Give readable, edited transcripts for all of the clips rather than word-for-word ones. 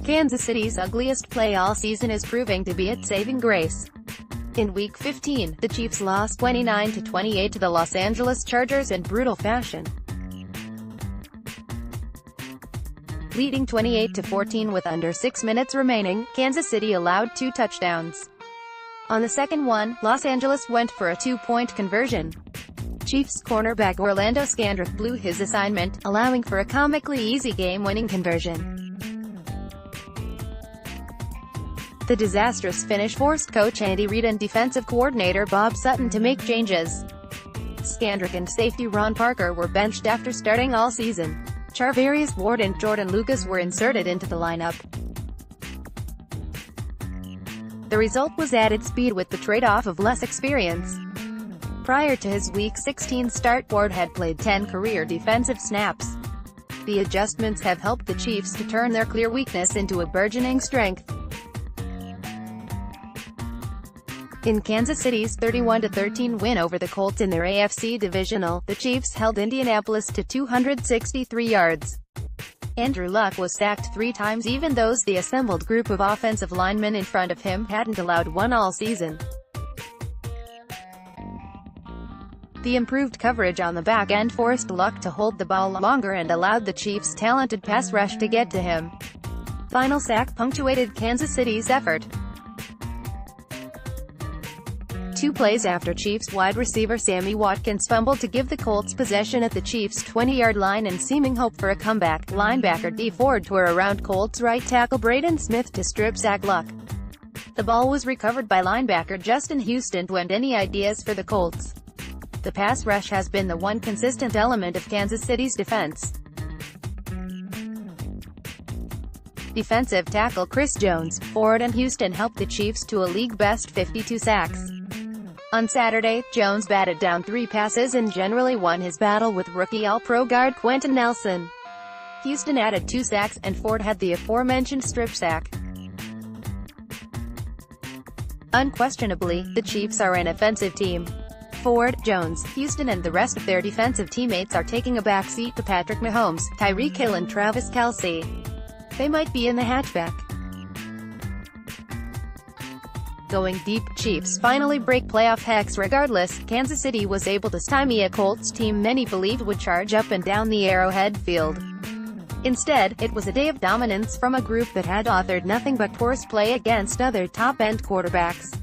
Kansas City's ugliest play all season is proving to be its saving grace. In Week 15, the Chiefs lost 29-28 to the Los Angeles Chargers in brutal fashion. Leading 28-14 with under 6 minutes remaining, Kansas City allowed 2 touchdowns. On the second one, Los Angeles went for a 2-point conversion. Chiefs cornerback Orlando Scandrick blew his assignment, allowing for a comically easy game-winning conversion. The disastrous finish forced coach Andy Reid and defensive coordinator Bob Sutton to make changes. Scandrick and safety Ron Parker were benched after starting all season. Charvarius Ward and Jordan Lucas were inserted into the lineup. The result was added speed with the trade-off of less experience. Prior to his Week 16 start, Ward had played 10 career defensive snaps. The adjustments have helped the Chiefs to turn their clear weakness into a burgeoning strength. In Kansas City's 31-13 win over the Colts in their AFC Divisional, the Chiefs held Indianapolis to 263 yards. Andrew Luck was sacked 3 times even though the assembled group of offensive linemen in front of him hadn't allowed one all season. The improved coverage on the back end forced Luck to hold the ball longer and allowed the Chiefs' talented pass rush to get to him. Final sack punctuated Kansas City's effort. 2 plays after Chiefs wide receiver Sammy Watkins fumbled to give the Colts possession at the Chiefs' 20-yard line and seeming hope for a comeback, linebacker Dee Ford tore around Colts right tackle Braden Smith to strip sack Luck. The ball was recovered by linebacker Justin Houston. Went any ideas for the Colts? The pass rush has been the one consistent element of Kansas City's defense. Defensive tackle Chris Jones, Ford and Houston helped the Chiefs to a league-best 52 sacks. On Saturday, Jones batted down 3 passes and generally won his battle with rookie All-Pro guard Quentin Nelson. Houston added 2 sacks, and Ford had the aforementioned strip sack. Unquestionably, the Chiefs are an offensive team. Ford, Jones, Houston and the rest of their defensive teammates are taking a backseat to Patrick Mahomes, Tyreek Hill and Travis Kelce. They might be in the hatchback. Going deep, Chiefs finally break playoff hex. Regardless, Kansas City was able to stymie a Colts team many believed would charge up and down the Arrowhead field. Instead, it was a day of dominance from a group that had authored nothing but poor play against other top-end quarterbacks.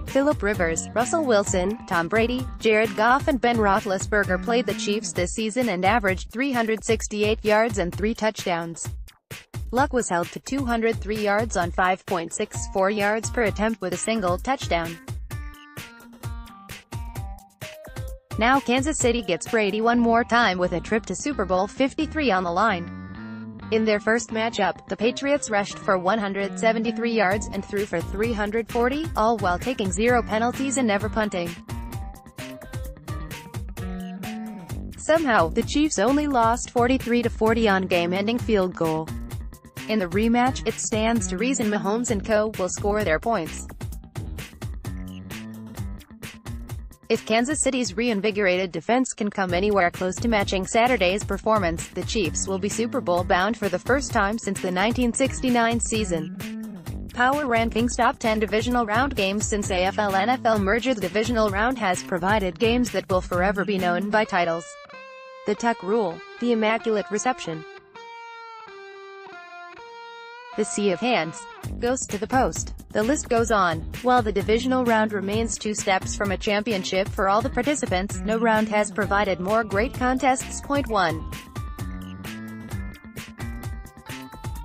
Phillip Rivers, Russell Wilson, Tom Brady, Jared Goff and Ben Roethlisberger played the Chiefs this season and averaged 368 yards and 3 touchdowns. Luck was held to 203 yards on 5.64 yards per attempt with a single touchdown. Now Kansas City gets Brady one more time with a trip to Super Bowl 53 on the line. In their first matchup, the Patriots rushed for 173 yards and threw for 340, all while taking 0 penalties and never punting. Somehow, the Chiefs only lost 43-40 on game-ending field goal. In the rematch, it stands to reason Mahomes and co. will score their points. If Kansas City's reinvigorated defense can come anywhere close to matching Saturday's performance, the Chiefs will be Super Bowl bound for the first time since the 1969 season. Power Rankings Top 10 Divisional Round Games. Since AFL-NFL merger, the Divisional Round has provided games that will forever be known by titles. The Tuck Rule, the Immaculate Reception, the Sea of Hands, Ghost to the Post. The list goes on. While the divisional round remains 2 steps from a championship for all the participants, no round has provided more great contests. Point 1.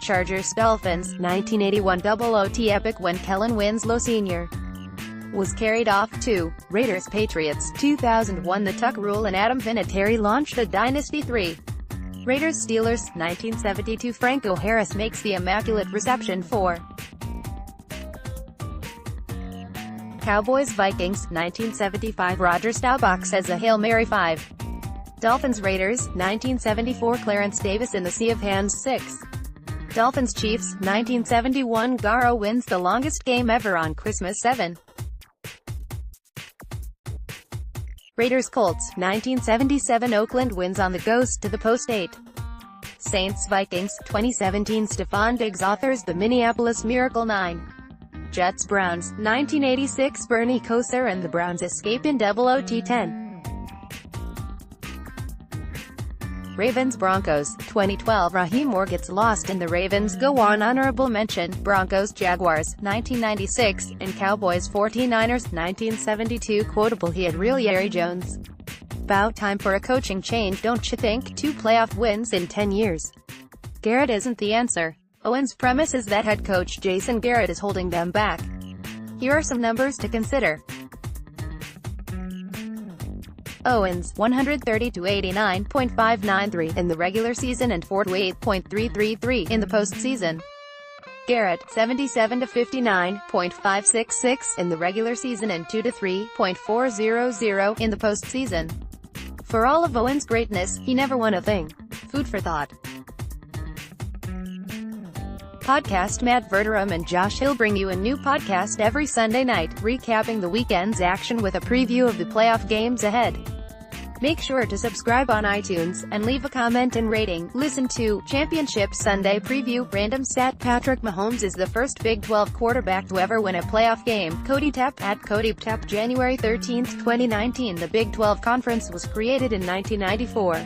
Chargers-Dolphins, 1981 double OT epic when Kellen Winslow Sr. was carried off. 2. Raiders-Patriots, 2001 the Tuck Rule and Adam Vinatieri launched a dynasty. 3. Raiders-Steelers, 1972 Franco Harris makes the Immaculate Reception. 4. Cowboys-Vikings, 1975 Roger Staubach says a Hail Mary. 5. Dolphins-Raiders, 1974 Clarence Davis in the Sea of Hands. 6. Dolphins-Chiefs, 1971 Garo wins the longest game ever on Christmas. 7. Raiders-Colts, 1977 Oakland wins on the Ghost to the Post. 8. Saints Vikings, 2017 Stefon Diggs authors The Minneapolis Miracle 9. Jets Browns, 1986 Bernie Kosar and the Browns escape in double OT 10. Ravens Broncos, 2012 Raheem Moore gets lost and the Ravens go on honorable mention. Broncos Jaguars, 1996, and Cowboys 49ers, 1972 quotable he had real Jerry Jones. About time for a coaching change, don't you think? 2 playoff wins in 10 years. Garrett isn't the answer. Owen's premise is that head coach Jason Garrett is holding them back. Here are some numbers to consider. Owens, 130 to 89.593 in the regular season and 4 to 8.333 in the postseason. Garrett, 77 to 59.566 in the regular season and 2 to 3.400 in the postseason. For all of Owen's greatness, he never won a thing. Food for thought. Podcast Matt Verderam and Josh Hill bring you a new podcast every Sunday night, recapping the weekend's action with a preview of the playoff games ahead. Make sure to subscribe on iTunes, and leave a comment and rating. Listen to Championship Sunday Preview. Random stat: Patrick Mahomes is the first Big 12 quarterback to ever win a playoff game. Cody Tapp at Cody Tapp. January 13, 2019. The Big 12 Conference was created in 1994.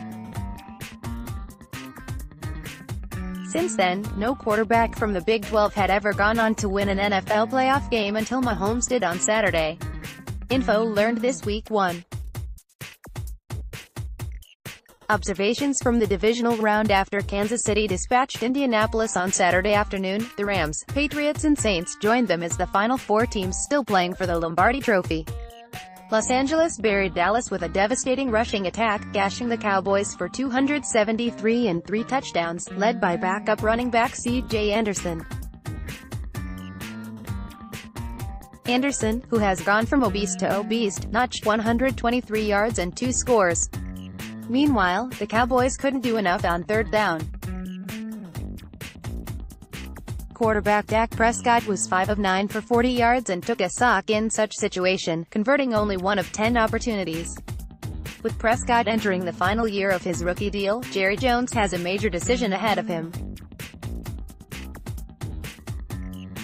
Since then, no quarterback from the Big 12 had ever gone on to win an NFL playoff game until Mahomes did on Saturday. Info learned this week. 1. Observations from the divisional round after Kansas City dispatched Indianapolis on Saturday afternoon. The Rams, Patriots and Saints joined them as the final 4 teams still playing for the Lombardi Trophy. Los Angeles buried Dallas with a devastating rushing attack, gashing the Cowboys for 273 and 3 touchdowns, led by backup running back C.J. Anderson. Anderson, who has gone from obese to obese, notched 123 yards and 2 scores. Meanwhile, the Cowboys couldn't do enough on 3rd down. Quarterback Dak Prescott was 5 of 9 for 40 yards and took a sack in such situation, converting only 1 of 10 opportunities. With Prescott entering the final year of his rookie deal, Jerry Jones has a major decision ahead of him.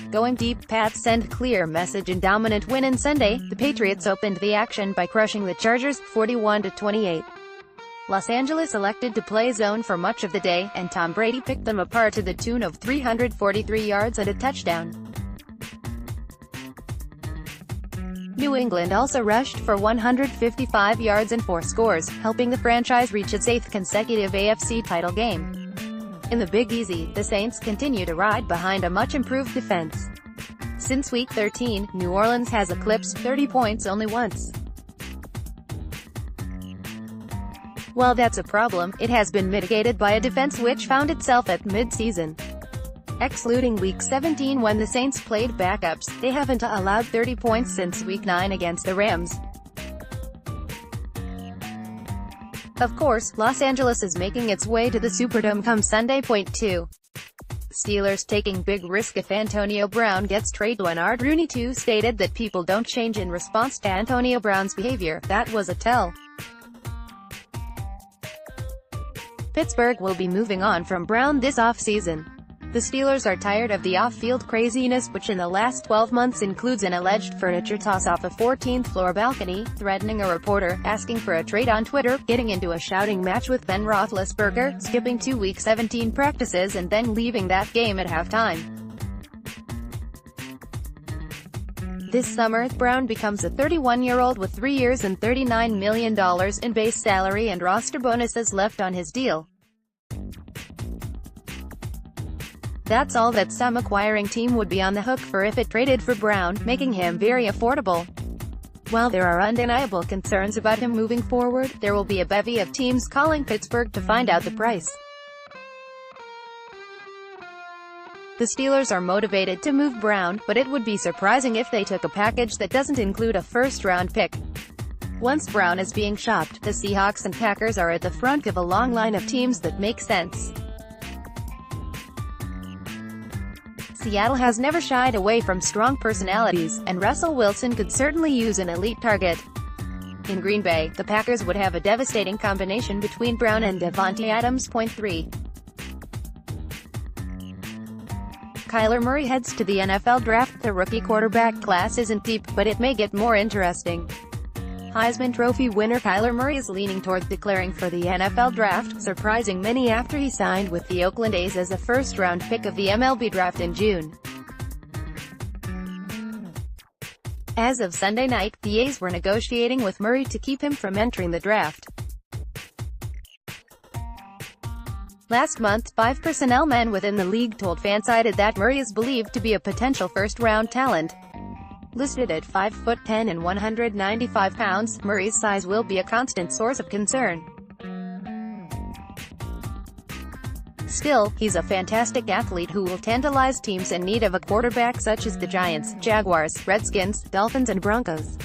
Going deep, Pats send clear message in dominant win on Sunday. The Patriots opened the action by crushing the Chargers, 41-28. Los Angeles elected to play zone for much of the day, and Tom Brady picked them apart to the tune of 343 yards and a touchdown. New England also rushed for 155 yards and 4 scores, helping the franchise reach its 8th consecutive AFC title game. In the Big Easy, the Saints continue to ride behind a much-improved defense. Since Week 13, New Orleans has eclipsed 30 points only once. While that's a problem, it has been mitigated by a defense which found itself at mid-season. Excluding Week 17 when the Saints played backups, they haven't allowed 30 points since Week 9 against the Rams. Of course, Los Angeles is making its way to the Superdome come Sunday. 2. Steelers taking big risk if Antonio Brown gets traded. Leonard Rooney II stated that people don't change in response to Antonio Brown's behavior. That was a tell. Pittsburgh will be moving on from Brown this offseason. The Steelers are tired of the off-field craziness, which in the last 12 months includes an alleged furniture toss off a 14th-floor balcony, threatening a reporter, asking for a trade on Twitter, getting into a shouting match with Ben Roethlisberger, skipping 2 Week 17 practices and then leaving that game at halftime. This summer, Brown becomes a 31-year-old with 3 years and $39 million in base salary and roster bonuses left on his deal. That's all that some acquiring team would be on the hook for if it traded for Brown, making him very affordable. While there are undeniable concerns about him moving forward, there will be a bevy of teams calling Pittsburgh to find out the price. The Steelers are motivated to move Brown, but it would be surprising if they took a package that doesn't include a first-round pick. Once Brown is being shopped, the Seahawks and Packers are at the front of a long line of teams that make sense. Seattle has never shied away from strong personalities, and Russell Wilson could certainly use an elite target. In Green Bay, the Packers would have a devastating combination between Brown and Davante Adams. 3. Kyler Murray heads to the NFL draft. The rookie quarterback class isn't deep, but it may get more interesting. Heisman Trophy winner Kyler Murray is leaning toward declaring for the NFL draft, surprising many after he signed with the Oakland A's as a first-round pick of the MLB draft in June. As of Sunday night, the A's were negotiating with Murray to keep him from entering the draft. Last month, 5 personnel men within the league told Fansided that Murray is believed to be a potential first-round talent. Listed at 5'10" and 195 pounds, Murray's size will be a constant source of concern. Still, he's a fantastic athlete who will tantalize teams in need of a quarterback such as the Giants, Jaguars, Redskins, Dolphins and Broncos.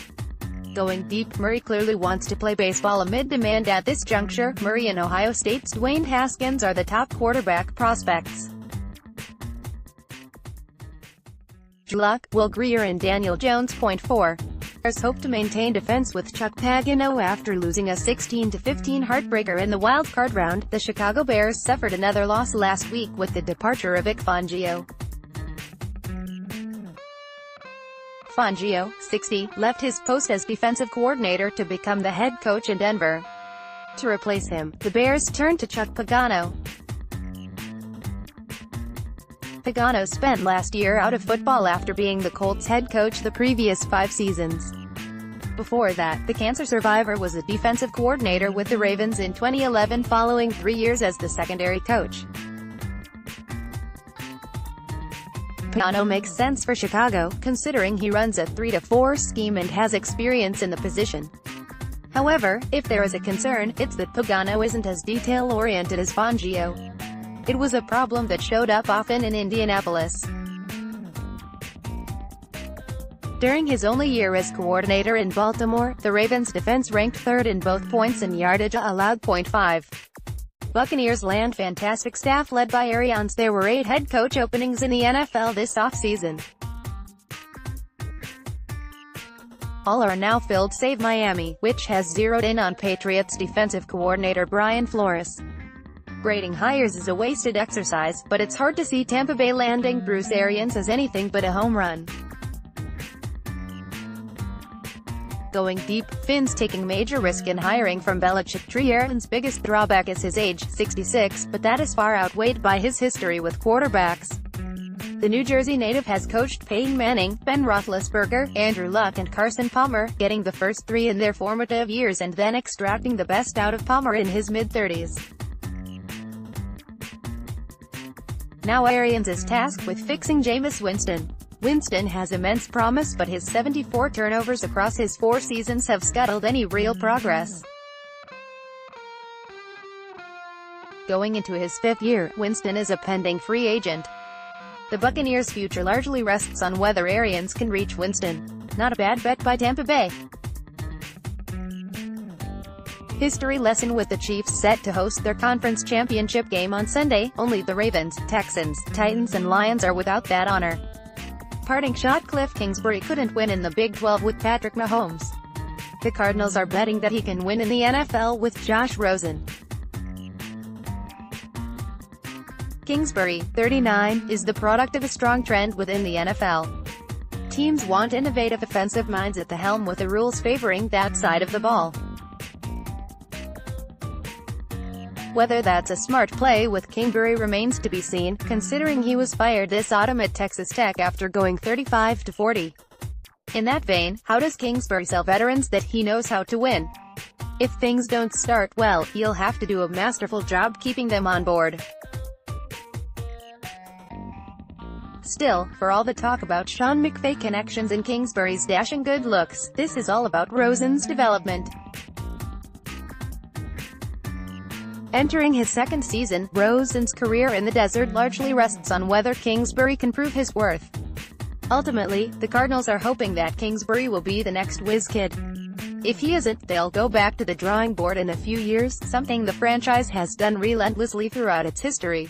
Going deep, Murray clearly wants to play baseball amid demand at this juncture. Murray and Ohio State's Dwayne Haskins are the top quarterback prospects. Drew Luck, Will Grier and Daniel Jones. 4. Bears hope to maintain defense with Chuck Pagano after losing a 16-15 heartbreaker in the wild-card round. The Chicago Bears suffered another loss last week with the departure of Vic Fangio. Fangio, 60, left his post as defensive coordinator to become the head coach in Denver. To replace him, the Bears turned to Chuck Pagano. Pagano spent last year out of football after being the Colts head coach the previous 5 seasons. Before that, the cancer survivor was a defensive coordinator with the Ravens in 2011 following 3 years as the secondary coach. Pagano makes sense for Chicago, considering he runs a 3-4 scheme and has experience in the position. However, if there is a concern, it's that Pagano isn't as detail-oriented as Fangio. It was a problem that showed up often in Indianapolis. During his only year as coordinator in Baltimore, the Ravens' defense ranked 3rd in both points and yardage allowed. 5. Buccaneers land fantastic staff led by Arians. There were 8 head coach openings in the NFL this offseason. All are now filled save Miami, which has zeroed in on Patriots defensive coordinator Brian Flores. Grading hires is a wasted exercise, but it's hard to see Tampa Bay landing Bruce Arians as anything but a home run. Going deep, Finn's taking major risk in hiring from Belichick. Arians' biggest drawback is his age, 66, but that is far outweighed by his history with quarterbacks. The New Jersey native has coached Peyton Manning, Ben Roethlisberger, Andrew Luck and Carson Palmer, getting the first 3 in their formative years and then extracting the best out of Palmer in his mid-30s. Now Arians is tasked with fixing Jameis Winston. Winston has immense promise, but his 74 turnovers across his 4 seasons have scuttled any real progress. Going into his 5th year, Winston is a pending free agent. The Buccaneers' future largely rests on whether Arians can reach Winston. Not a bad bet by Tampa Bay. History lesson with the Chiefs set to host their conference championship game on Sunday. Only the Ravens, Texans, Titans and Lions are without that honor. Parting shot: Cliff Kingsbury couldn't win in the Big 12 with Patrick Mahomes. The Cardinals are betting that he can win in the NFL with Josh Rosen. Kingsbury, 39, is the product of a strong trend within the NFL. Teams want innovative offensive minds at the helm, with the rules favoring that side of the ball. Whether that's a smart play with Kingsbury remains to be seen, considering he was fired this autumn at Texas Tech after going 35-40. In that vein, how does Kingsbury sell veterans that he knows how to win? If things don't start well, he'll have to do a masterful job keeping them on board. Still, for all the talk about Sean McVay connections and Kingsbury's dashing good looks, this is all about Rosen's development. Entering his 2nd season, Rosen's career in the desert largely rests on whether Kingsbury can prove his worth. Ultimately, the Cardinals are hoping that Kingsbury will be the next whiz kid. If he isn't, they'll go back to the drawing board in a few years, something the franchise has done relentlessly throughout its history.